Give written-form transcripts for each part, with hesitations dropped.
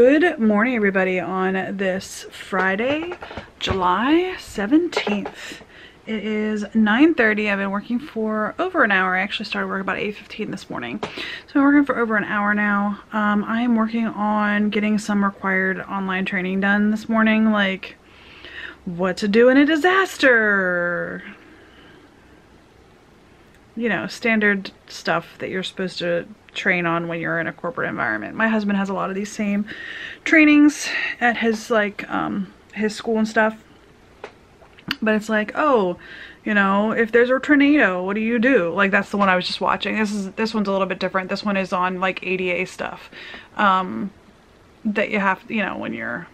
Good morning, everybody, on this Friday, July 17th. It is 9:30. I've been working for over an hour. I actually started work about 8:15 this morning. So I'm working for over an hour now. I am working on getting some required online training done this morning, like what to do in a disaster. You know, standard stuff that you're supposed to train on when you're in a corporate environment. My husband has a lot of these same trainings at his his school and stuff. But it's like, oh, you know, if there's a tornado, what do you do? Like, that's the one I was just watching. This one's a little bit different. This one is on like ADA stuff. That you have, you know, when you're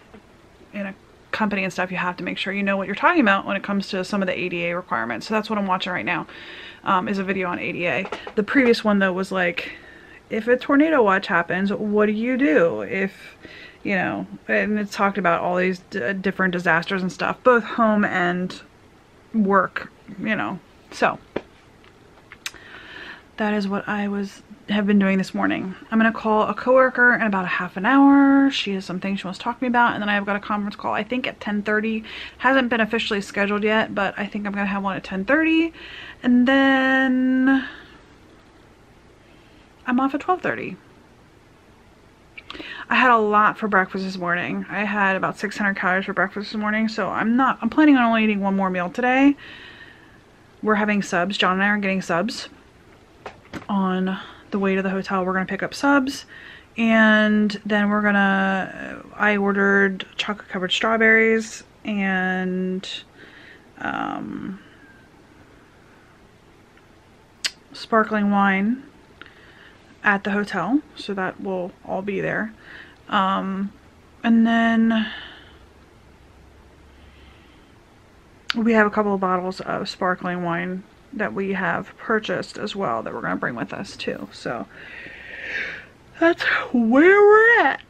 in a company and stuff, you have to make sure you know what you're talking about when it comes to some of the ADA requirements. So that's what I'm watching right now, is a video on ADA. The previous one though was like, if a tornado watch happens, what do you do? If, you know, and it's talked about all these different disasters and stuff, both home and work, you know. So that is what I have been doing this morning. I'm gonna call a coworker in about a half an hour. She has some things she wants to talk to me about, and then I've got a conference call, I think at 10:30. Hasn't been officially scheduled yet, but I think I'm gonna have one at 10:30, and then I'm off at 12:30. I had a lot for breakfast this morning. I had about 600 calories for breakfast this morning, so I'm planning on only eating one more meal today. We're having subs. John and I are getting subs. On the way to the hotel, we're gonna pick up subs, and then I ordered chocolate covered strawberries and sparkling wine at the hotel, so that will all be there. And then we have a couple of bottles of sparkling wine that we have purchased as well that we're going to bring with us too. So that's where we're at.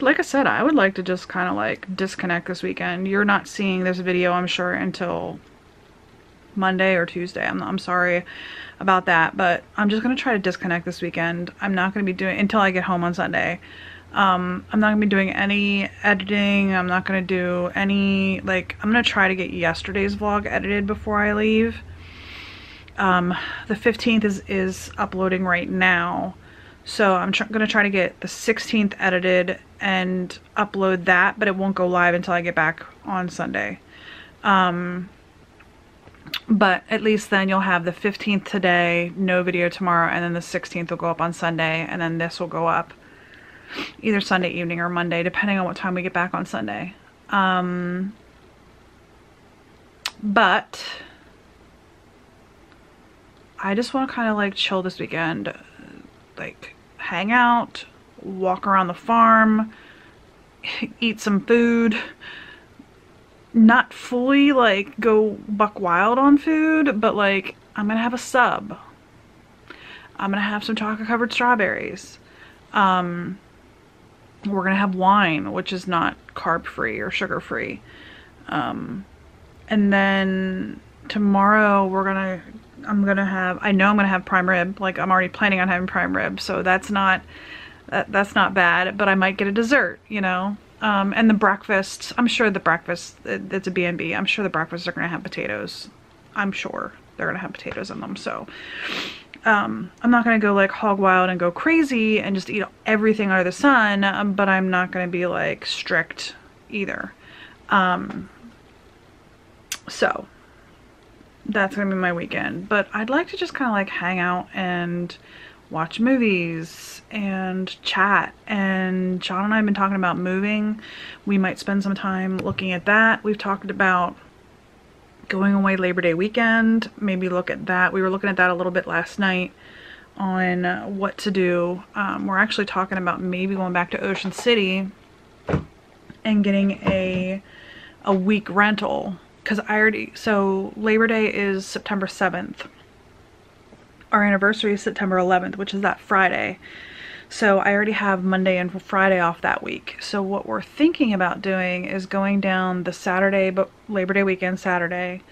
Like I said, I would like to just kind of like disconnect this weekend. You're not seeing this video, I'm sure, until Monday or Tuesday. I'm sorry about that, but I'm just going to try to disconnect this weekend. I'm not going to be doing until I get home on Sunday. I'm not going to be doing any editing. I'm not going to do any, like, I'm going to try to get yesterday's vlog edited before I leave. The 15th is uploading right now, so I'm going to try to get the 16th edited and upload that, but it won't go live until I get back on Sunday. But at least then you'll have the 15th today, no video tomorrow, and then the 16th will go up on Sunday, and then this will go up either Sunday evening or Monday, depending on what time we get back on Sunday. But I just want to kind of like chill this weekend, like hang out, walk around the farm, eat some food. Not fully like go buck wild on food, but like I'm gonna have a sub. I'm gonna have some chocolate covered strawberries. We're gonna have wine, which is not carb free or sugar free. And then tomorrow I know I'm gonna have prime rib. Like, I'm already planning on having prime rib, so that's not bad, but I might get a dessert, you know. And the breakfast, I'm sure the breakfast, it's a B&B, I'm sure the breakfasts are going to have potatoes. I'm sure they're going to have potatoes in them, so I'm not going to go like hog wild and go crazy and just eat everything under the sun, but I'm not going to be like strict either. So that's going to be my weekend, but I'd like to just kind of like hang out and watch movies and chat. And John and I have been talking about moving. We might spend some time looking at that. We've talked about going away Labor Day weekend, maybe look at that. We were looking at that a little bit last night on what to do. We're actually talking about maybe going back to Ocean City and getting a week rental, because so Labor Day is September 7th. Our anniversary is September 11th, which is that Friday. So I already have Monday and Friday off that week. So what we're thinking about doing is going down the Saturday, but Labor Day weekend Saturday,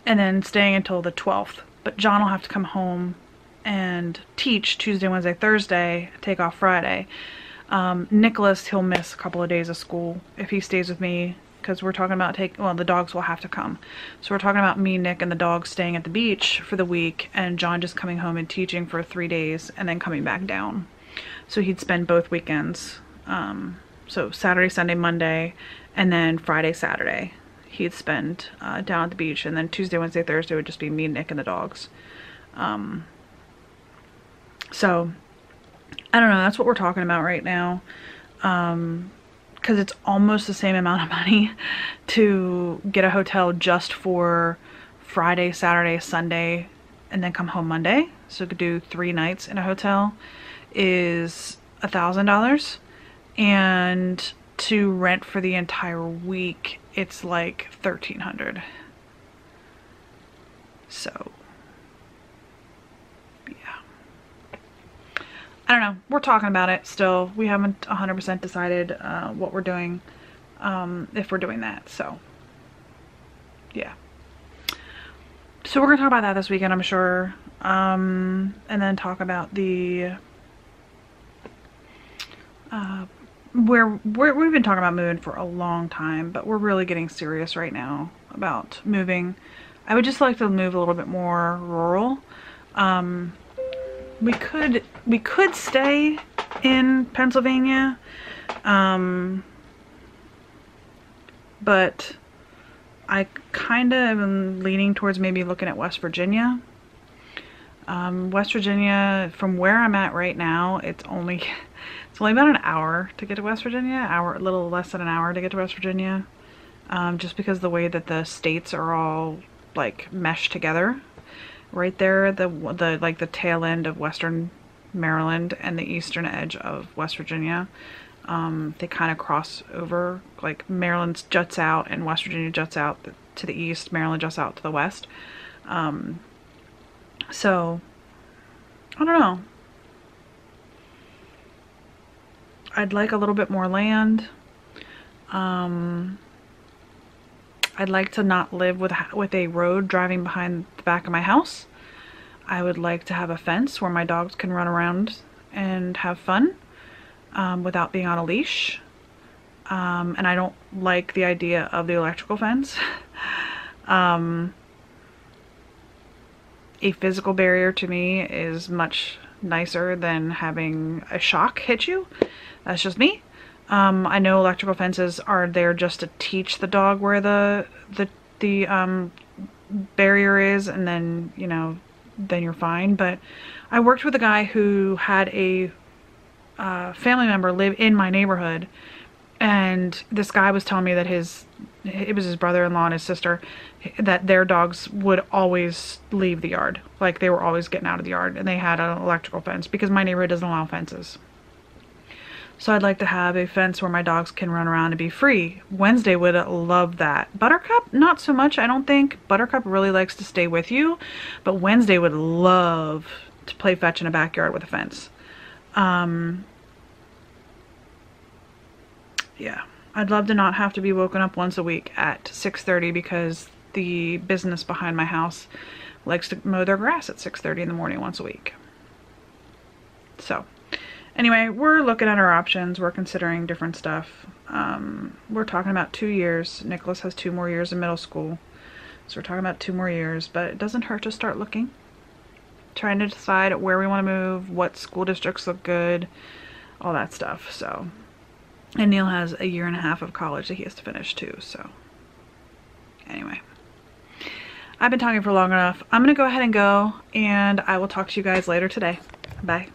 and then staying until the 12th. But John will have to come home and teach Tuesday, Wednesday, Thursday, take off Friday. Nicholas, he'll miss a couple of days of school if he stays with me, because we're talking about well, the dogs will have to come. So we're talking about me, Nick, and the dogs staying at the beach for the week, and John just coming home and teaching for 3 days and then coming back down. So he'd spend both weekends. So Saturday, Sunday, Monday, and then Friday, Saturday, he'd spend down at the beach, and then Tuesday, Wednesday, Thursday would just be me, Nick, and the dogs. So I don't know, that's what we're talking about right now. Because it's almost the same amount of money to get a hotel just for Friday, Saturday, Sunday, and then come home Monday. So we could do 3 nights in a hotel is $1,000. And to rent for the entire week, it's like $1,300. So I don't know. We're talking about it still. We haven't 100% decided what we're doing, if we're doing that. So, yeah. So we're going to talk about that this weekend, I'm sure. And then talk about the... we've been talking about moving for a long time, but we're really getting serious right now about moving. I would just like to move a little bit more rural. We could stay in Pennsylvania, but I kind of am leaning towards maybe looking at West Virginia. West Virginia, from where I'm at right now, it's only about an hour to get to West Virginia, a little less than an hour to get to West Virginia, just because the way that the states are all like meshed together. Right there, like the tail end of Western Maryland and the eastern edge of West Virginia, they kind of cross over. Like Maryland juts out and West Virginia juts out to the east, Maryland juts out to the west. So I don't know. I'd like a little bit more land. I'd like to not live with a road driving behind the back of my house. I would like to have a fence where my dogs can run around and have fun without being on a leash. And I don't like the idea of the electrical fence. A physical barrier to me is much nicer than having a shock hit you. That's just me. I know electrical fences are there just to teach the dog where the barrier is, and then, you know, then you're fine. But I worked with a guy who had a family member live in my neighborhood, and this guy was telling me that it was his brother-in-law and his sister, that their dogs would always leave the yard. Like, they were always getting out of the yard, and they had an electrical fence because my neighborhood doesn't allow fences. So I'd like to have a fence where my dogs can run around and be free. Wednesday would love that. Buttercup, not so much, I don't think. Buttercup really likes to stay with you, but Wednesday would love to play fetch in a backyard with a fence. Yeah, I'd love to not have to be woken up once a week at 6:30 because the business behind my house likes to mow their grass at 6:30 in the morning once a week. So anyway, we're looking at our options. We're considering different stuff. We're talking about 2 years. Nicholas has 2 more years in middle school. So we're talking about 2 more years, but it doesn't hurt to start looking. Trying to decide where we want to move, what school districts look good, all that stuff. So, and Neil has a 1.5 years of college that he has to finish too. So anyway, I've been talking for long enough. I'm going to go ahead and go, and I will talk to you guys later today. Bye.